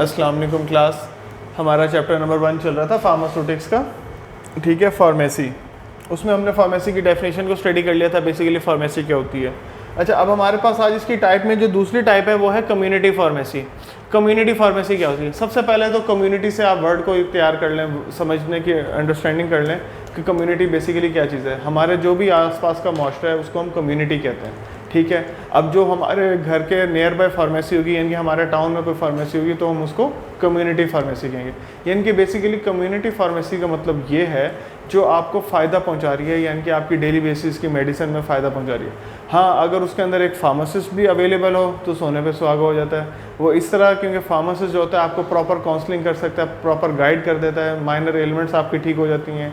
अस्सलाम वालेकुम क्लास। हमारा चैप्टर नंबर 1 चल रहा था फार्मास्यूटिक्स का, ठीक है, फार्मेसी। उसमें हमने फार्मेसी की डेफिनेशन को स्टडी कर लिया था, बेसिकली फार्मेसी क्या होती है। अच्छा, अब हमारे पास आज इसकी टाइप में जो दूसरी टाइप है वो है कम्युनिटी फार्मेसी। कम्युनिटी फार्मेसी क्या होती है? सबसे पहले तो कम्युनिटी से आप वर्ड को तैयार कर लें, समझने की अंडरस्टैंडिंग कर लें कि कम्युनिटी बेसिकली क्या चीज़ है। हमारे जो भी आसपास का माशरा है उसको हम कम्युनिटी कहते हैं, ठीक है। अब जो हमारे घर के नियर बाय फार्मेसी होगी, यानी कि हमारे टाउन में कोई फार्मेसी होगी, तो हम उसको कम्युनिटी फार्मेसी कहेंगे। यानी कि बेसिकली कम्युनिटी फार्मेसी का मतलब ये है जो आपको फ़ायदा पहुंचा रही है, यानी कि आपकी डेली बेसिस की मेडिसिन में फ़ायदा पहुंचा रही है। हाँ, अगर उसके अंदर एक फार्मासिस्ट भी अवेलेबल हो तो सोने पे सुहागा हो जाता है वो। इस तरह, क्योंकि फार्मासिस्ट जो होता है आपको प्रॉपर काउंसलिंग कर सकता है, प्रॉपर गाइड कर देता है, माइनर एलिमेंट्स आपकी ठीक हो जाती हैं।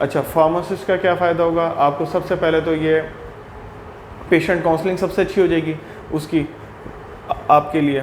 अच्छा, फार्मासिस्ट का क्या फ़ायदा होगा आपको? सबसे पहले तो ये पेशेंट काउंसलिंग सबसे अच्छी हो जाएगी उसकी, आपके लिए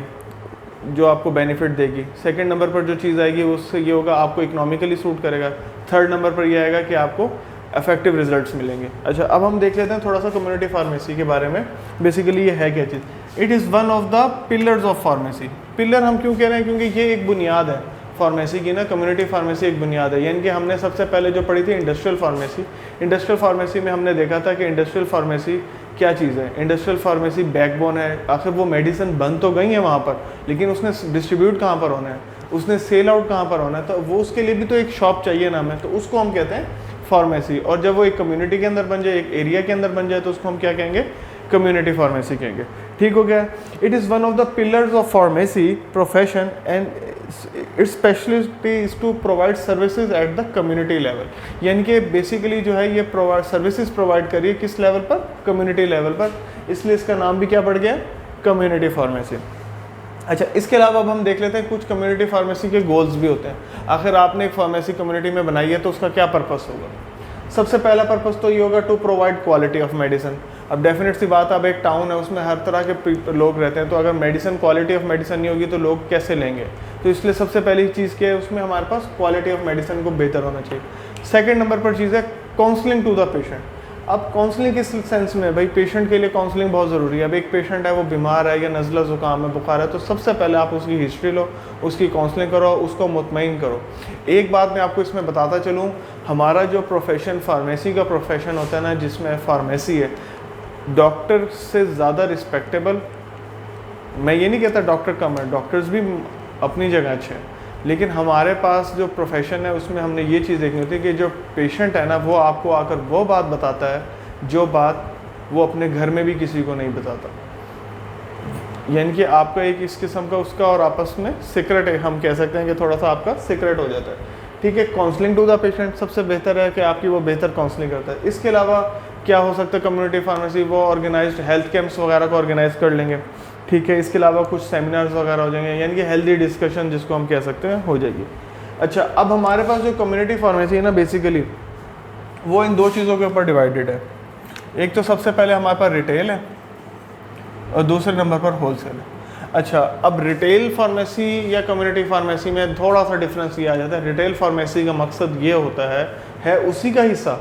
जो आपको बेनिफिट देगी। सेकंड नंबर पर जो चीज़ आएगी उससे ये होगा आपको इकोनॉमिकली सूट करेगा। थर्ड नंबर पर ये आएगा कि आपको इफेक्टिव रिजल्ट्स मिलेंगे। अच्छा, अब हम देख लेते हैं थोड़ा सा कम्युनिटी फार्मेसी के बारे में। बेसिकली ये है क्या चीज़? It is one of the pillars of pharmacy. Pillar हम क्यों कह रहे हैं? क्योंकि ये एक बुनियाद है फार्मेसी की ना। कम्युनिटी फार्मेसी एक बुनियाद है, यानी कि हमने सबसे पहले जो पढ़ी थी इंडस्ट्रियल फार्मेसी। इंडस्ट्रियल फार्मेसी में हमने देखा था कि इंडस्ट्रियल फार्मेसी क्या चीज़ है। इंडस्ट्रियल फार्मेसी बैकबोन है। आखिर वो मेडिसिन बन तो गई है वहाँ पर, लेकिन उसने डिस्ट्रीब्यूट कहाँ पर होना है, उसने सेल आउट कहाँ पर होना है, तो वो उसके लिए भी तो एक शॉप चाहिए ना हमें, तो उसको हम कहते हैं फार्मेसी। और जब वो एक कम्युनिटी के अंदर बन जाए, एक एरिया के अंदर बन जाए, तो उसको हम क्या कहेंगे? कम्युनिटी फार्मेसी कहेंगे। ठीक हो गया। It is one of the pillars of pharmacy profession and its speciality is to provide services at the community level. यानी कि बेसिकली जो है ये सर्विसेज प्रोवाइड करिए किस लेवल पर? कम्युनिटी लेवल पर। इसलिए इसका नाम भी क्या पड़ गया? Community pharmacy. अच्छा, इसके अलावा अब हम देख लेते हैं कुछ कम्युनिटी फार्मेसी के गोल्स भी होते हैं। आखिर आपने एक फार्मेसी कम्युनिटी में बनाई है तो उसका क्या पर्पस होगा? सबसे पहला पर्पस तो ये होगा to provide quality of medicine. अब डेफिनेट सी बात, अब एक टाउन है उसमें हर तरह के लोग रहते हैं, तो अगर मेडिसिन क्वालिटी ऑफ मेडिसिन नहीं होगी तो लोग कैसे लेंगे? तो इसलिए सबसे पहली चीज़ क्या है, उसमें हमारे पास क्वालिटी ऑफ मेडिसिन को बेहतर होना चाहिए। सेकेंड नंबर पर चीज़ है काउंसलिंग टू द पेशेंट। अब काउंसलिंग किस सेंस में? भाई पेशेंट के लिए काउंसलिंग बहुत ज़रूरी है। अब एक पेशेंट है वो बीमार है या नज़ला ज़ुकाम है, बुखार है, तो सबसे पहले आप उसकी हिस्ट्री लो, उसकी काउंसलिंग करो, उसको मुतमईन करो। एक बात मैं आपको इसमें बताता चलूँ, हमारा जो प्रोफेशन फार्मेसी का प्रोफेशन होता है ना, जिसमें फार्मेसी है, डॉक्टर से ज़्यादा रिस्पेक्टेबल, मैं ये नहीं कहता डॉक्टर कम है, डॉक्टर्स भी अपनी जगह अच्छे हैं, लेकिन हमारे पास जो प्रोफेशन है उसमें हमने ये चीज़ देखनी होती है कि जो पेशेंट है ना, वो आपको आकर वो बात बताता है जो बात वो अपने घर में भी किसी को नहीं बताता। यानी कि आपका एक इस किस्म का उसका और आपस में सीक्रेट है, हम कह सकते हैं कि थोड़ा सा आपका सीक्रेट हो जाता है। ठीक है, काउंसलिंग टू द पेशेंट सबसे बेहतर है कि आपकी वो बेहतर काउंसलिंग करता है। इसके अलावा क्या हो सकता है कम्युनिटी फार्मेसी? वो ऑर्गेनाइज्ड हेल्थ कैंप्स वगैरह को ऑर्गेनाइज कर लेंगे, ठीक है। इसके अलावा कुछ सेमिनार्स वगैरह हो जाएंगे, यानी कि हेल्दी डिस्कशन जिसको हम कह सकते हैं हो जाएगी। अच्छा, अब हमारे पास जो कम्युनिटी फार्मेसी है ना, बेसिकली वो इन दो चीज़ों के ऊपर डिवाइडेड है। एक तो सबसे पहले हमारे पास रिटेल है और दूसरे नंबर पर होलसेल है। अच्छा, अब रिटेल फार्मेसी या कम्युनिटी फार्मेसी में थोड़ा सा डिफरेंस ये आ जाता है। रिटेल फार्मेसी का मकसद ये होता है उसी का हिस्सा,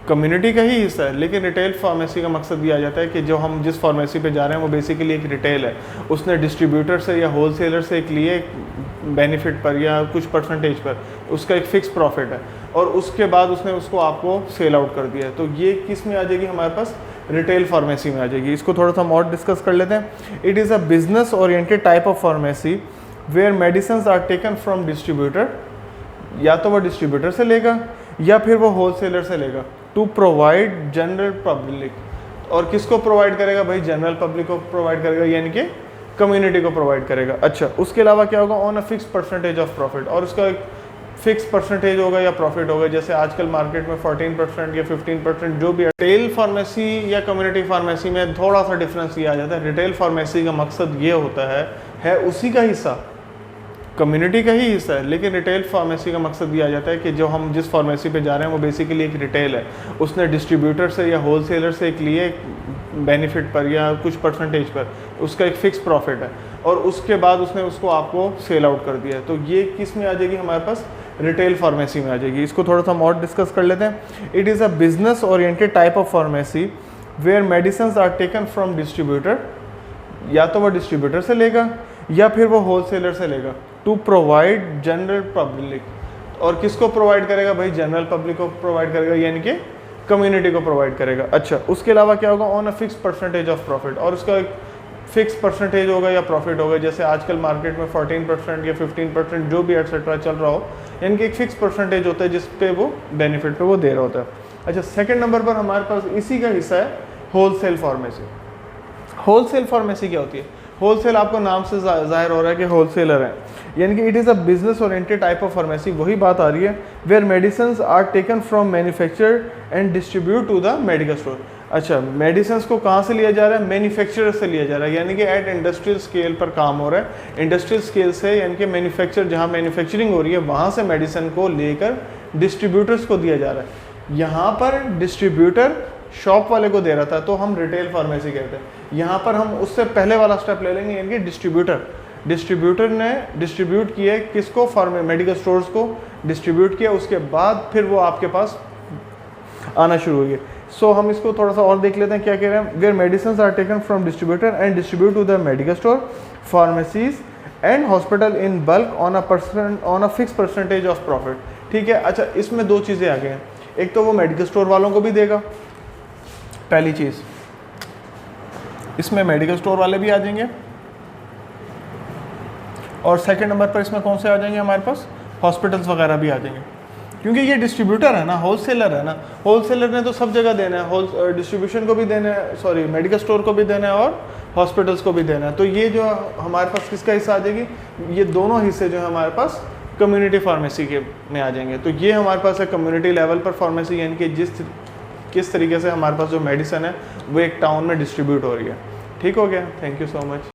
कम्युनिटी का ही हिस्सा है, लेकिन रिटेल फार्मेसी का मकसद ये आ जाता है कि जो हम जिस फार्मेसी पे जा रहे हैं वो बेसिकली एक रिटेल है। उसने डिस्ट्रीब्यूटर से या होलसेलर से एक लिए बेनिफिट पर या कुछ परसेंटेज पर, उसका एक फ़िक्स प्रॉफिट है, और उसके बाद उसने उसको आपको सेल आउट कर दिया है। तो ये किस में आ जाएगी? हमारे पास रिटेल फार्मेसी में आ जाएगी। इसको थोड़ा सा हम और डिस्कस कर लेते हैं। It is a business oriented type of pharmacy where medicine are taken from distributor, या तो वो डिस्ट्रीब्यूटर से लेगा या फिर वो होलसेलर से लेगा, टू प्रोवाइड जनरल पब्लिक। और किसको प्रोवाइड करेगा? भाई जनरल पब्लिक को प्रोवाइड करेगा, यानी कि कम्युनिटी को प्रोवाइड करेगा। अच्छा, उसके अलावा क्या होगा? On a fix percentage of profit, और उसका एक फिक्स परसेंटेज होगा या प्रॉफिट होगा, जैसे आजकल मार्केट में 14% या 15% जो भी है। रिटेल फार्मेसी या कम्युनिटी फार्मेसी में थोड़ा सा डिफरेंस ये आ जाता है। रिटेल फार्मेसी का मकसद ये होता है उसी का हिस्सा, कम्युनिटी का ही हिस्सा है, लेकिन रिटेल फार्मेसी का मकसद ये आ जाता है कि जो हम जिस फार्मेसी पे जा रहे हैं वो बेसिकली एक रिटेल है। उसने डिस्ट्रीब्यूटर से या होलसेलर से एक लिए बेनिफिट पर या कुछ परसेंटेज पर, उसका एक फ़िक्स प्रॉफिट है, और उसके बाद उसने उसको आपको सेल आउट कर दिया है। तो ये किस में आ जाएगी? हमारे पास रिटेल फार्मेसी में आ जाएगी। इसको थोड़ा सा हम और डिस्कस कर लेते हैं। It is a business oriented type of pharmacy where medicine are taken from distributor, या तो वो डिस्ट्रीब्यूटर से लेगा या फिर वो होलसेलर से लेगा, टू प्रोवाइड जनरल पब्लिक। और किसको प्रोवाइड करेगा भाई, जनरल पब्लिक को प्रोवाइड करेगा, यानी कि कम्युनिटी को प्रोवाइड करेगा। अच्छा, उसके अलावा क्या होगा, on a fix percentage of profit, और उसका एक फिक्स परसेंटेज होगा या प्रॉफिट होगा, जैसे आजकल मार्केट में 14% या 15% जो भी एटसेट्रा चल रहा हो, यानी कि एक फिक्स परसेंटेज होता है जिस पे वो बेनिफिट पे वो दे रहा होता है। अच्छा, सेकंड नंबर पर हमारे पास इसी का हिस्सा है होलसेल फार्मेसी। होलसेल फार्मेसी क्या होती है, होलसेल आपको नाम से जाहिर हो रहा है कि होलसेलर है, यानी कि it is a business oriented type of pharmacy, वही बात आ रही है, where medicine are taken from manufacture and distribute to the medical store. अच्छा, मेडिसिन को कहाँ से लिया जा रहा है, मैन्युफैक्चरर से लिया जा रहा है, यानी कि एट इंडस्ट्रियल स्केल पर काम हो रहा है। इंडस्ट्रियल स्केल से यानी कि मैन्युफैक्चर, जहाँ मैन्युफैक्चरिंग हो रही है वहाँ से मेडिसिन को लेकर डिस्ट्रीब्यूटर्स को दिया जा रहा है। यहाँ पर डिस्ट्रीब्यूटर शॉप वाले को दे रहा था, तो हम रिटेल फार्मेसी कहते हैं। यहाँ पर हम उससे पहले वाला स्टेप ले लेंगे, यानी कि डिस्ट्रीब्यूटर ने डिस्ट्रीब्यूट किए किसको, मेडिकल स्टोर्स को डिस्ट्रीब्यूट किया, उसके बाद फिर वो आपके पास आना शुरू हो गए। सो हम इसको थोड़ा सा और देख लेते हैं क्या कह रहे हैं, where medicine are taken from distributor and distribute to the medical store, pharmacies and hospital in bulk on a fix percentage of profit. ठीक है। अच्छा, इसमें दो चीज़ें आ गई हैं, एक तो वो मेडिकल स्टोर वालों को भी देगा, पहली चीज़ इसमें मेडिकल स्टोर वाले भी आ जाएंगे, और सेकंड नंबर पर इसमें कौन से आ जाएंगे, हमारे पास हॉस्पिटल्स वगैरह भी आ जाएंगे, क्योंकि ये डिस्ट्रीब्यूटर है ना, होलसेलर है ना, होलसेलर ने तो सब जगह देना है, डिस्ट्रीब्यूशन को भी देना है, सॉरी मेडिकल स्टोर को भी देना है और हॉस्पिटल्स को भी देना है। तो ये जो हमारे पास किसका हिस्सा आ जाएगी, ये दोनों हिस्से जो है हमारे पास कम्युनिटी फार्मेसी के में आ जाएंगे। तो ये हमारे पास है कम्युनिटी लेवल पर फार्मेसी, यानी कि किस तरीके से हमारे पास जो मेडिसिन है वो एक टाउन में डिस्ट्रीब्यूट हो रही है। ठीक हो गया, थैंक यू सो मच।